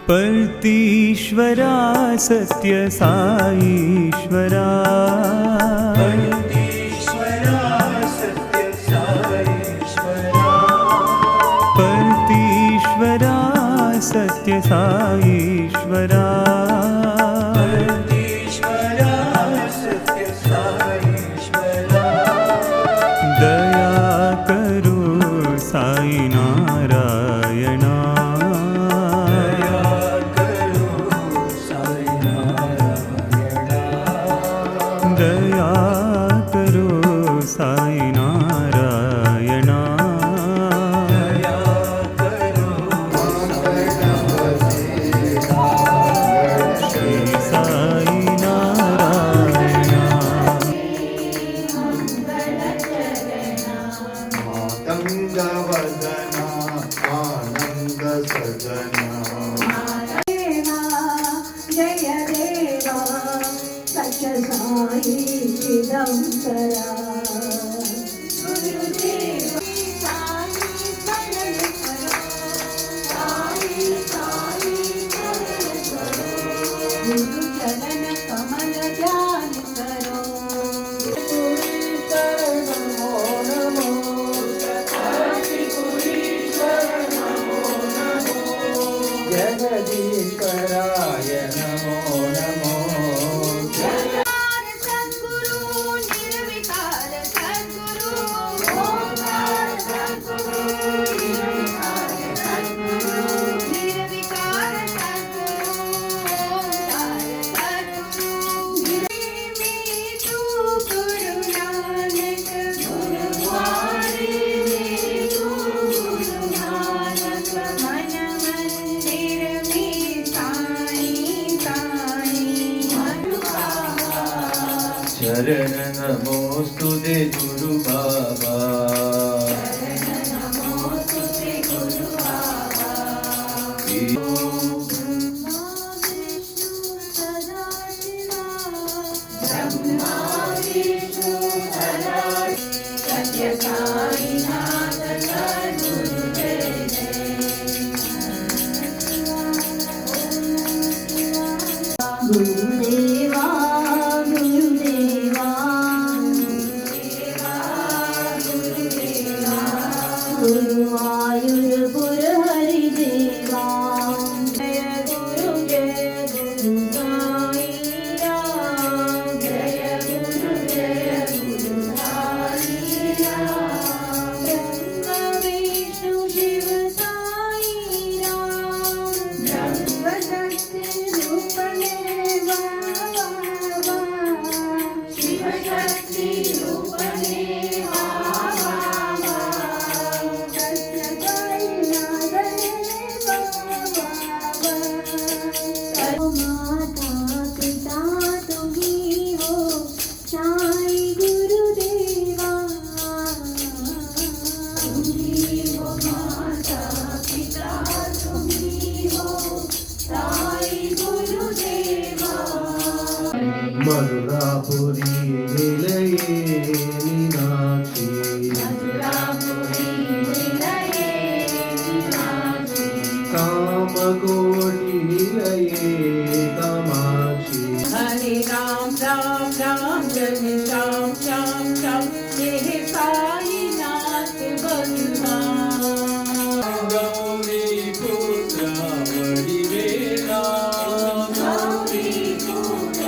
पर्तीश्वरा सत्य साईश्वरा, पर्तीश्वरा सत्य साईश्वरा, पर्तीश्वरा सत्य साईश्वरा, पर्तीश्वरा सत्य साईश्वरा, दया करो साई नारायणा, दया करो साई नारायणा, दया करो श्री साई नारायणा। मातंगवदना आनंद सजना, जय देवा सत्य साई चिदंबरा, गुरुदेव साई शरण करो, साई साई शरण करो, गुरु चरण कमल ध्यान करो, नमो नमो जगदीश्वराय नमो नमो, सद्गुरु निर्विकार सद्गुरु, ओंकार सद्गुरु निर्विकार सद्गुरु, निर्विकार सद्गुरु, ओंकार सद्गुरु, में तू गुरु नानक, गुरुद्वारे में तू गुरु नानक, मन मंदिर में साई साई मनुबाबा, शरण नमोस्तुते गुरु बाबा, नमोस्तुते गुरु बाबा, ब्रह्मा विष्णु सदा सत्य साईनाथ सद्गुरु जय जय, गुरुदेवा गुरुदेवा गुरुदेवा, गुरुवायूर हरिदेवा, जय गुरु साई राम, जय गुरु साई राम, ब्रह्मा विष्णु शिव साई राम, ब्रह्म शक्ति रूप शिव शक्ति रूप माता पिता तुम्ही हो साई गुरुदेवा, तुम्ही हो माता पिता तुम्ही हो साई गुरुदेवा, मधुरापुरी निलये मीनाक्षी, मथुरापुरी निलये मीनाक्षी, कामकोटि निलये कामाक्षी, हरे राम राम राम जय श्याम श्याम श्याम, ये साईनाथ भगवान, गौरी पुत्र वडिवेला, गौरी पुत्र